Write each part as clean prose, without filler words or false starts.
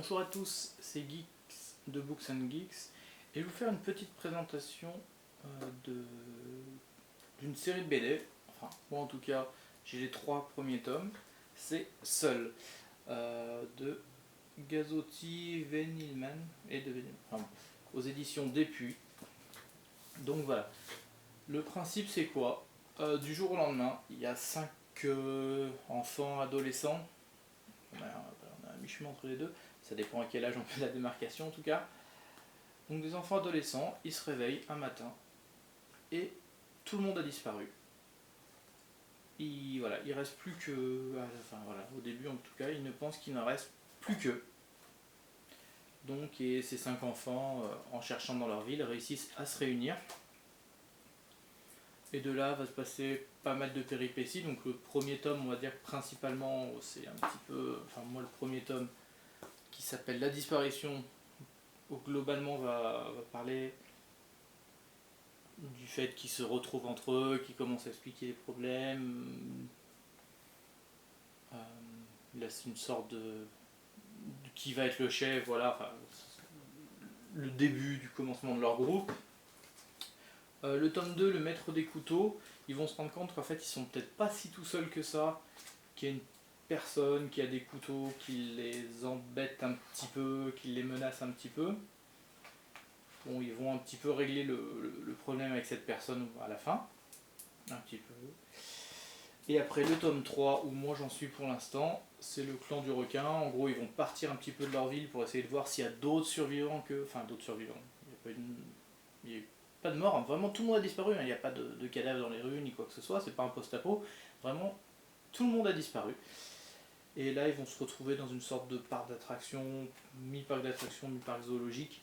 Bonjour à tous, c'est Geeks de Books and Geeks et je vais vous faire une petite présentation d'une série de BD. Enfin, moi en tout cas, j'ai les 3 premiers tomes. C'est Seul de Gazzotti, Venilman et de Venilman, enfin, aux éditions Dupuis. Donc voilà, le principe c'est quoi? Du jour au lendemain, il y a 5 enfants adolescents. On a un mi-chemin entre les deux, ça dépend à quel âge on fait la démarcation en tout cas. Donc des enfants adolescents, ils se réveillent un matin et tout le monde a disparu. Il reste plus que, enfin voilà, au début en tout cas, ils ne pensent qu'il ne reste plus qu'eux. Donc et ces 5 enfants, en cherchant dans leur ville, réussissent à se réunir. Et de là va se passer pas mal de péripéties. Donc le premier tome, on va dire principalement, c'est un petit peu, enfin moi le premier tome qui s'appelle La disparition, où globalement va parler du fait qu'ils se retrouvent entre eux, qu'ils commencent à expliquer les problèmes. Là c'est une sorte de qui va être le chef, voilà, enfin, le début du commencement de leur groupe. Le tome 2, le maître des couteaux, ils vont se rendre compte qu'en fait ils sont peut-être pas si tout seuls que ça, qu'il y a une personne qui a des couteaux, qui les embête un petit peu, qui les menace un petit peu. Bon, ils vont un petit peu régler le problème avec cette personne à la fin, un petit peu. Et après le tome 3, où moi j'en suis pour l'instant, c'est le clan du requin. En gros, ils vont partir un petit peu de leur ville pour essayer de voir s'il y a d'autres survivants que... Enfin, d'autres survivants. Il n'y a pas de mort, hein. Vraiment tout le monde a disparu, hein. Il n'y a pas de cadavres dans les rues ni quoi que ce soit, c'est pas un post-apo. Vraiment, tout le monde a disparu. Et là, ils vont se retrouver dans une sorte de parc d'attraction, mi-parc d'attraction, mi-parc zoologique,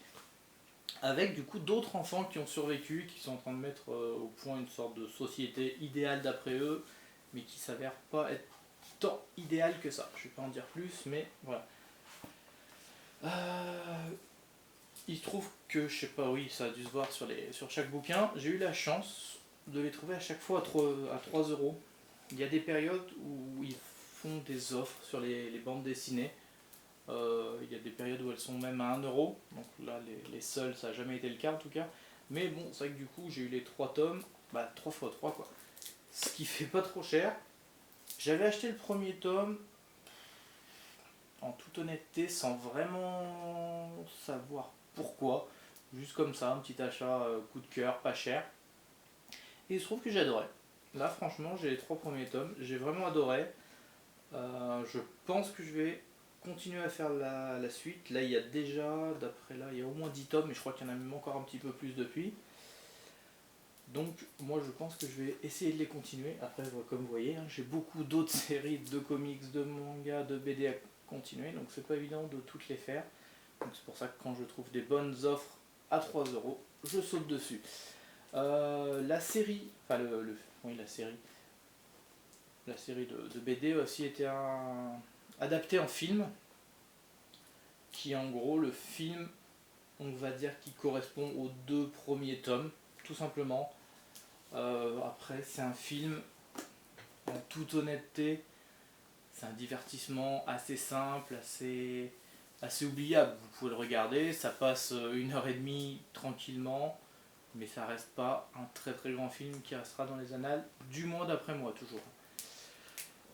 avec du coup d'autres enfants qui ont survécu, qui sont en train de mettre au point une sorte de société idéale d'après eux, mais qui s'avère pas être tant idéale que ça. Je vais pas en dire plus, mais voilà. Il se trouve que, je sais pas, oui, ça a dû se voir sur chaque bouquin, j'ai eu la chance de les trouver à chaque fois à 3 euros. Il y a des périodes où ils font des offres sur les bandes dessinées. Il y a des périodes où elles sont même à 1 euro. Donc là, les seuls, ça n'a jamais été le cas en tout cas. Mais bon, c'est vrai que du coup, j'ai eu les 3 tomes, 3 x 3 quoi. Ce qui fait pas trop cher. J'avais acheté le premier tome, en toute honnêteté, sans vraiment savoir pourquoi. Juste comme ça, un petit achat coup de cœur, pas cher. Et il se trouve que j'ai adoré. Là, franchement, j'ai les 3 premiers tomes, j'ai vraiment adoré. Je pense que je vais continuer à faire la suite. Là, il y a déjà, d'après là, il y a au moins 10 tomes, mais je crois qu'il y en a même encore un petit peu plus depuis. Donc, moi, je pense que je vais essayer de les continuer. Après, comme vous voyez, hein, j'ai beaucoup d'autres séries de comics, de mangas, de BD à continuer, donc c'est pas évident de toutes les faire. Donc, c'est pour ça que quand je trouve des bonnes offres à 3 euros, je saute dessus. La série, enfin, oui, la série de BD a aussi été adaptée en film, qui en gros le film, on va dire, qui correspond aux 2 premiers tomes, tout simplement. Après, c'est un film, en toute honnêteté, c'est un divertissement assez simple, assez oubliable. Vous pouvez le regarder, ça passe 1 h 30 tranquillement, mais ça reste pas un très très grand film qui restera dans les annales, du moins d'après moi toujours.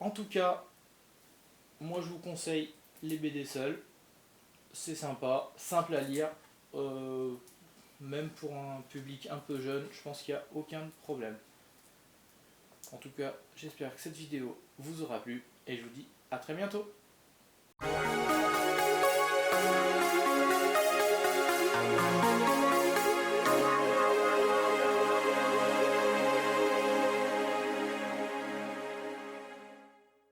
En tout cas, moi je vous conseille les BD seuls, c'est sympa, simple à lire, même pour un public un peu jeune, je pense qu'il n'y a aucun problème. En tout cas, j'espère que cette vidéo vous aura plu et je vous dis à très bientôt.